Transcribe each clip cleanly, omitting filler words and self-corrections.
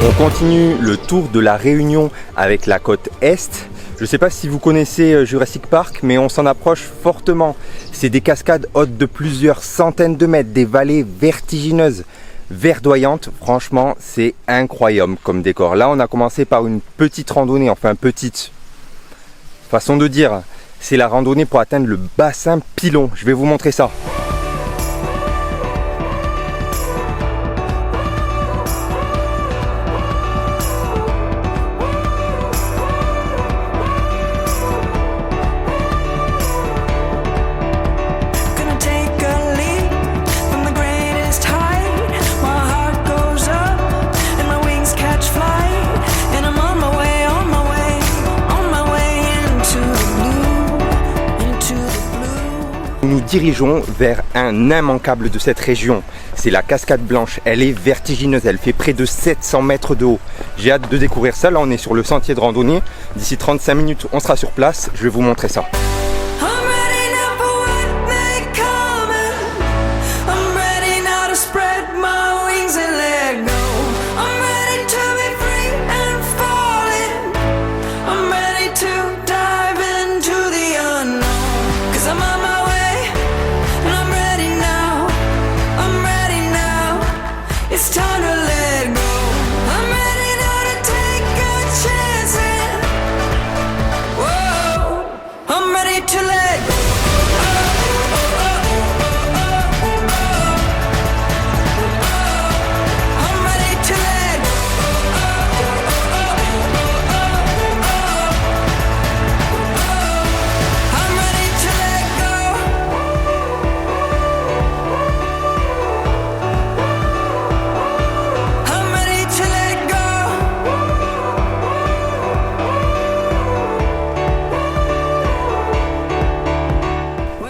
On continue le tour de la Réunion avec la côte Est. Je ne sais pas si vous connaissez Jurassic Park, mais on s'en approche fortement. C'est des cascades hautes de plusieurs centaines de mètres, des vallées vertigineuses, verdoyantes. Franchement, c'est incroyable comme décor. Là, on a commencé par une petite randonnée, enfin petite façon de dire. C'est la randonnée pour atteindre le bassin Pilon. Je vais vous montrer ça. Nous nous dirigeons vers un immanquable de cette région. C'est la cascade blanche. Elle est vertigineuse. Elle fait près de 700 mètres de haut. J'ai hâte de découvrir ça. Là, on est sur le sentier de randonnée. D'ici 35 minutes, on sera sur place. Je vais vous montrer ça.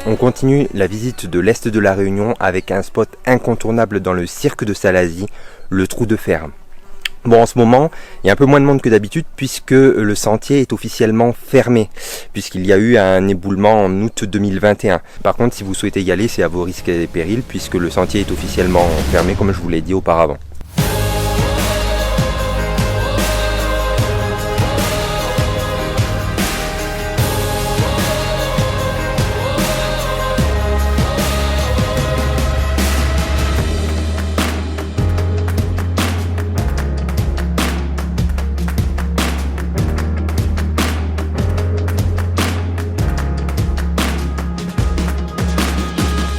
On continue la visite de l'Est de la Réunion avec un spot incontournable dans le cirque de Salazie, le Trou de Fer. Bon, en ce moment, il y a un peu moins de monde que d'habitude puisque le sentier est officiellement fermé, puisqu'il y a eu un éboulement en août 2021. Par contre, si vous souhaitez y aller, c'est à vos risques et périls puisque le sentier est officiellement fermé, comme je vous l'ai dit auparavant.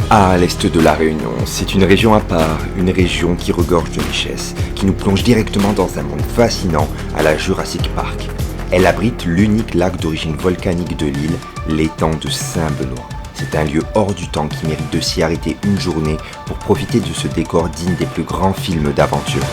Ah, l'Est de la Réunion, c'est une région à part, une région qui regorge de richesses, qui nous plonge directement dans un monde fascinant à la Jurassic Park. Elle abrite l'unique lac d'origine volcanique de l'île, l'étang de Saint-Benoît. C'est un lieu hors du temps qui mérite de s'y arrêter une journée pour profiter de ce décor digne des plus grands films d'aventure.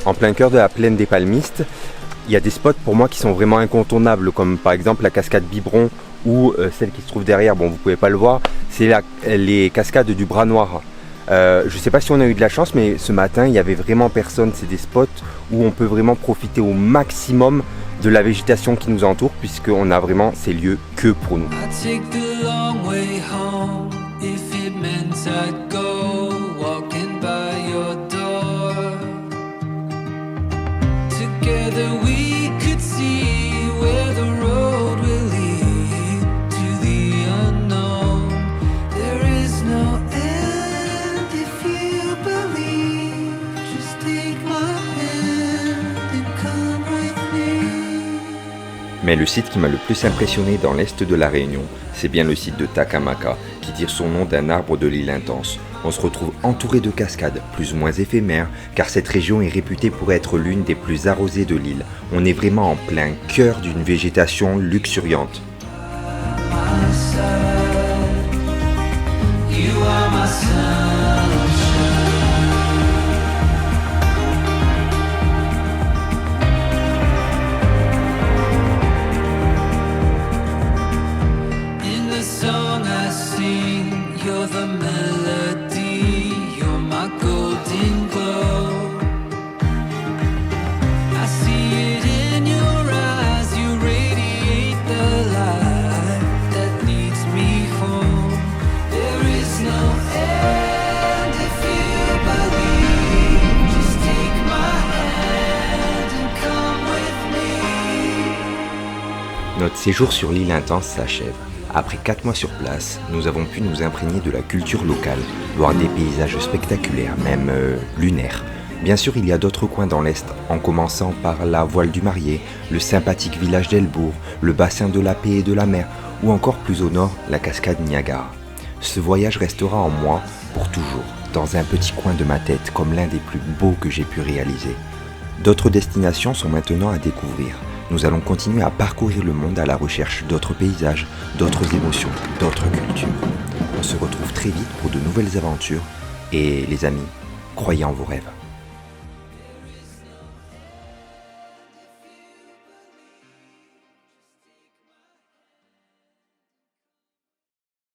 En plein cœur de la plaine des Palmistes, il y a des spots pour moi qui sont vraiment incontournables, comme par exemple la cascade Biberon ou celle qui se trouve derrière, bon vous pouvez pas le voir, c'est les cascades du Bras Noir. Je ne sais pas si on a eu de la chance, mais ce matin il y avait vraiment personne. C'est des spots où on peut vraiment profiter au maximum de la végétation qui nous entoure, puisqu'on a vraiment ces lieux que pour nous. We could see where the road will lead to the unknown. There is no end if you believe. Just take my hand and come with me. Mais le site qui m'a le plus impressionné dans l'Est de la Réunion, c'est bien le site de Takamaka, qui tire son nom d'un arbre de l'île Intense. On se retrouve entouré de cascades, plus ou moins éphémères, car cette région est réputée pour être l'une des plus arrosées de l'île. On est vraiment en plein cœur d'une végétation luxuriante. You 'Cause you're the melody, you're my golden glow. I see it in your eyes, you radiate the light that leads me home. There is no end if you believe. Just take my hand and come with me. Notre séjour sur l'île Intense s'achève. Après 4 mois sur place, nous avons pu nous imprégner de la culture locale, voir des paysages spectaculaires, même lunaires. Bien sûr, il y a d'autres coins dans l'Est, en commençant par la Voile du Marié, le sympathique village d'Elbourg, le bassin de la Paix et de la Mer, ou encore plus au nord, la cascade Niagara. Ce voyage restera en moi pour toujours, dans un petit coin de ma tête, comme l'un des plus beaux que j'ai pu réaliser. D'autres destinations sont maintenant à découvrir. Nous allons continuer à parcourir le monde à la recherche d'autres paysages, d'autres émotions, d'autres cultures. On se retrouve très vite pour de nouvelles aventures et les amis, croyez en vos rêves.